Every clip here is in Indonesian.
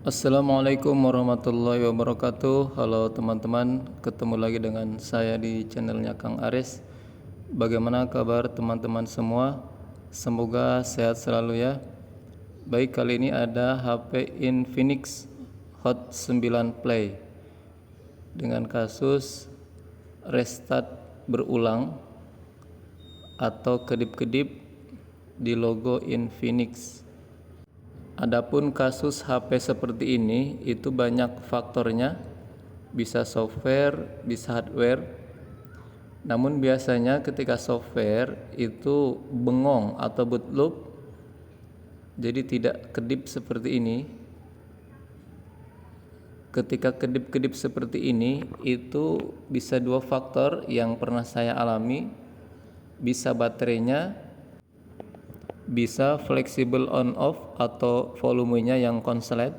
Assalamualaikum warahmatullahi wabarakatuh. Halo teman-teman, ketemu lagi dengan saya di channelnya Kang Aris. Bagaimana kabar teman-teman semua? Semoga sehat selalu ya. Baik, kali ini ada HP Infinix Hot 9 Play dengan kasus restart berulang atau kedip-kedip di logo Infinix. Adapun kasus HP seperti ini itu banyak faktornya, bisa software, bisa hardware. Namun biasanya ketika software itu bengong atau boot loop, jadi tidak kedip seperti ini. Ketika kedip-kedip seperti ini itu bisa dua faktor yang pernah saya alami, bisa baterainya, bisa fleksibel on off atau volumenya yang konslet.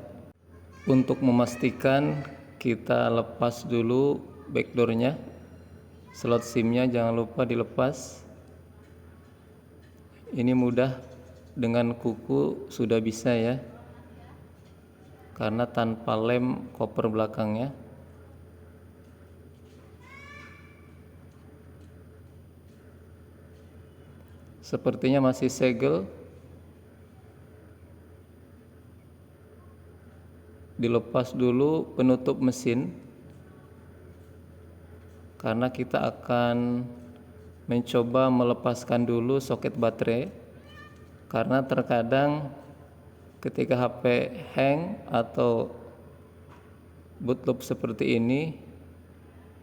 Untuk memastikan, kita lepas dulu backdoornya, slot SIM-nya jangan lupa dilepas. Ini mudah, dengan kuku sudah bisa ya, karena tanpa lem koper belakangnya. Sepertinya masih segel. Dilepas dulu penutup mesin, karena kita akan mencoba melepaskan dulu soket baterai, karena terkadang ketika HP hang atau boot loop seperti ini,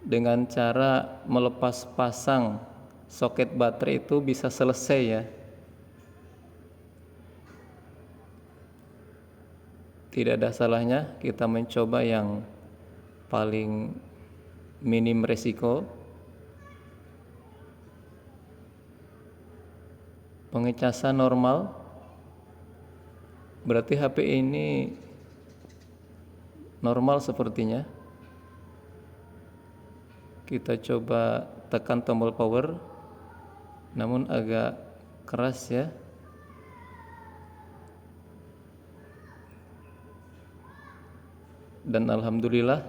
dengan cara melepas pasang soket baterai itu bisa selesai ya. Tidak ada salahnya kita mencoba yang paling minim resiko. Pengecasan normal, berarti HP ini normal sepertinya. Kita coba tekan tombol power, namun agak keras ya. Dan alhamdulillah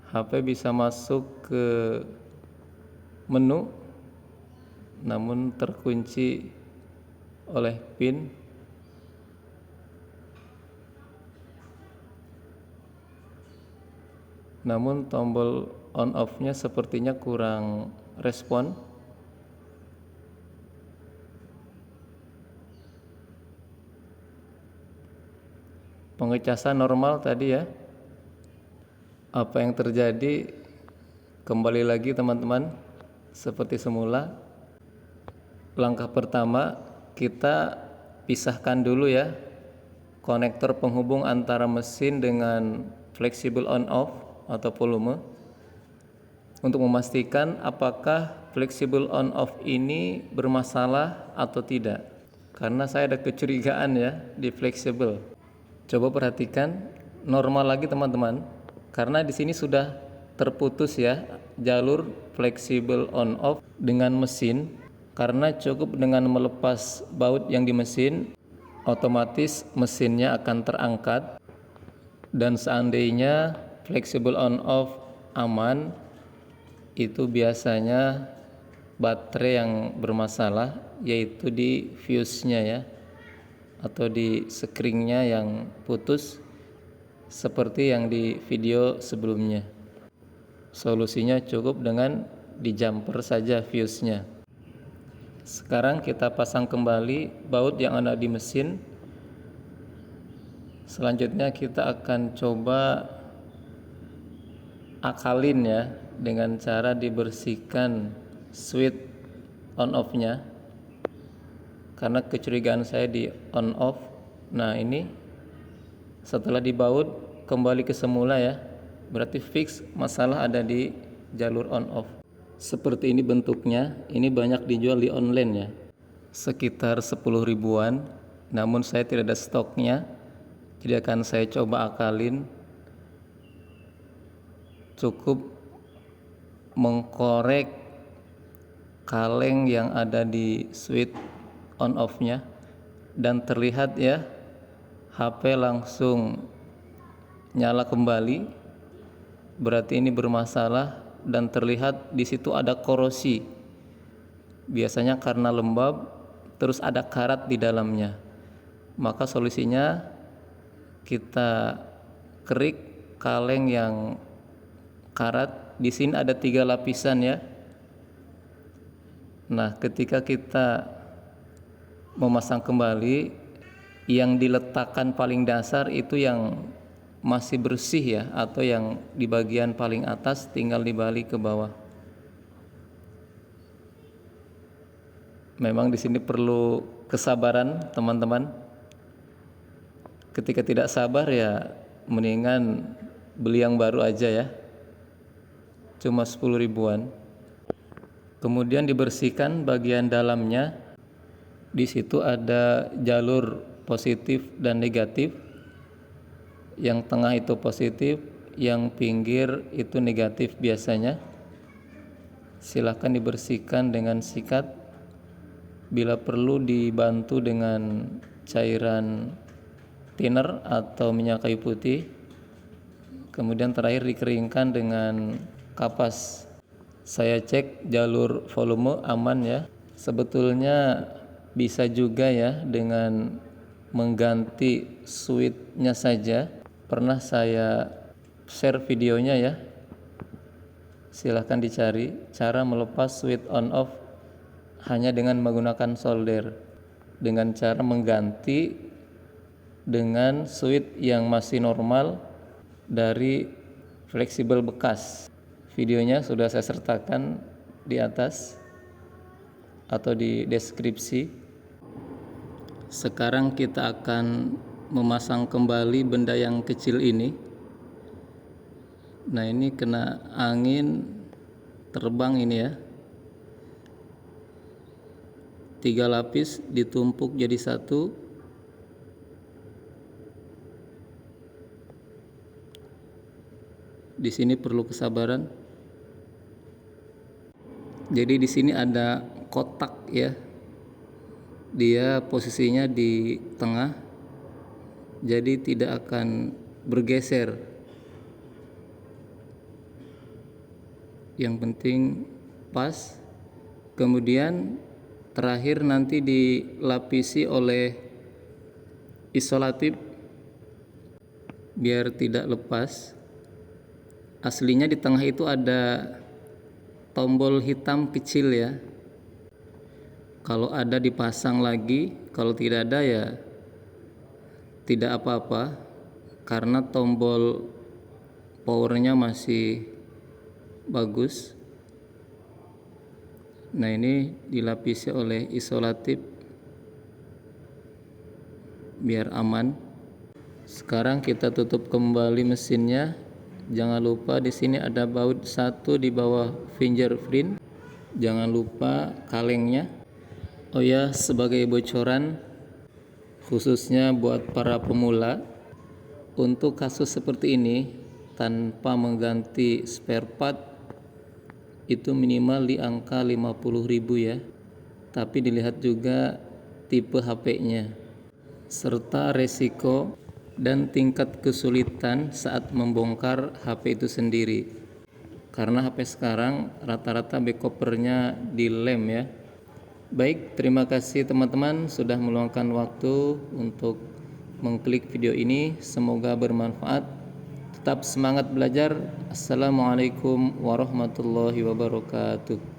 HP bisa masuk ke menu, namun terkunci oleh pin. Namun tombol on off-nya sepertinya kurang respon. Pengecasan normal tadi ya. Apa yang terjadi? Kembali lagi teman-teman, seperti semula. Langkah pertama, kita pisahkan dulu ya konektor penghubung antara mesin dengan fleksibel on off atau volume, untuk memastikan apakah fleksibel on off ini bermasalah atau tidak. Karena saya ada kecurigaan ya di fleksibel. Coba perhatikan normal lagi teman-teman, karena di sini sudah terputus ya jalur fleksibel on off dengan mesin. Karena cukup dengan melepas baut yang di mesin, otomatis mesinnya akan terangkat. Dan seandainya fleksibel on off aman, itu biasanya baterai yang bermasalah, yaitu di fuse-nya ya, atau di sekringnya yang putus, seperti yang di video sebelumnya. Solusinya cukup dengan di jumper saja fuse-nya. Sekarang kita pasang kembali baut yang ada di mesin. Selanjutnya kita akan coba akalin ya, dengan cara dibersihkan switch on off-nya, karena kecurigaan saya di on off. Nah ini setelah dibaut kembali ke semula ya, berarti fix masalah ada di jalur on off. Seperti ini bentuknya. Ini banyak dijual di online ya, sekitar 10 ribuan, namun saya tidak ada stoknya, jadi akan saya coba akalin. Cukup mengkorek kaleng yang ada di switch on off-nya, dan terlihat ya HP langsung nyala kembali, berarti ini bermasalah dan terlihat di situ ada korosi. Biasanya karena lembab, terus ada karat di dalamnya. Maka solusinya kita kerik kaleng yang karat. Di sini ada 3 lapisan ya. Nah, ketika kita memasang kembali, yang diletakkan paling dasar itu yang masih bersih ya, atau yang di bagian paling atas tinggal dibalik ke bawah. Memang di sini perlu kesabaran teman-teman. Ketika tidak sabar ya mendingan beli yang baru aja ya, cuma 10 ribuan. Kemudian dibersihkan bagian dalamnya. Di situ ada jalur positif dan negatif. Yang tengah itu positif, yang pinggir itu negatif biasanya. Silahkan dibersihkan dengan sikat. Bila perlu dibantu dengan cairan thinner atau minyak kayu putih. Kemudian terakhir dikeringkan dengan kapas. Saya cek jalur volume aman ya. Sebetulnya bisa juga ya dengan mengganti switchnya saja. Pernah saya share videonya ya, silahkan dicari cara melepas switch on off hanya dengan menggunakan solder, dengan cara mengganti dengan switch yang masih normal dari fleksibel bekas. Videonya sudah saya sertakan di atas atau di deskripsi. Sekarang kita akan memasang kembali benda yang kecil ini. Nah, ini kena angin terbang ini ya. 3 lapis ditumpuk jadi 1. Di sini perlu kesabaran. Jadi di sini ada kotak ya. Dia posisinya di tengah, jadi tidak akan bergeser. Yang penting pas. Kemudian terakhir nanti dilapisi oleh isolatif biar tidak lepas. Aslinya di tengah itu ada tombol hitam kecil ya. Kalau ada dipasang lagi, kalau tidak ada ya tidak apa-apa, karena tombol powernya masih bagus. Nah, ini dilapisi oleh isolatif biar aman. Sekarang kita tutup kembali mesinnya. Jangan lupa di sini ada baut 1 di bawah fingerprint. Jangan lupa kalengnya. Oh ya, sebagai bocoran khususnya buat para pemula, untuk kasus seperti ini tanpa mengganti spare part itu minimal di angka 50.000 ya. Tapi dilihat juga tipe HP-nya serta resiko dan tingkat kesulitan saat membongkar HP itu sendiri. Karena HP sekarang rata-rata backcovernya dilem ya. Baik, terima kasih teman-teman sudah meluangkan waktu untuk mengklik video ini. Semoga bermanfaat. Tetap semangat belajar. Assalamualaikum warahmatullahi wabarakatuh.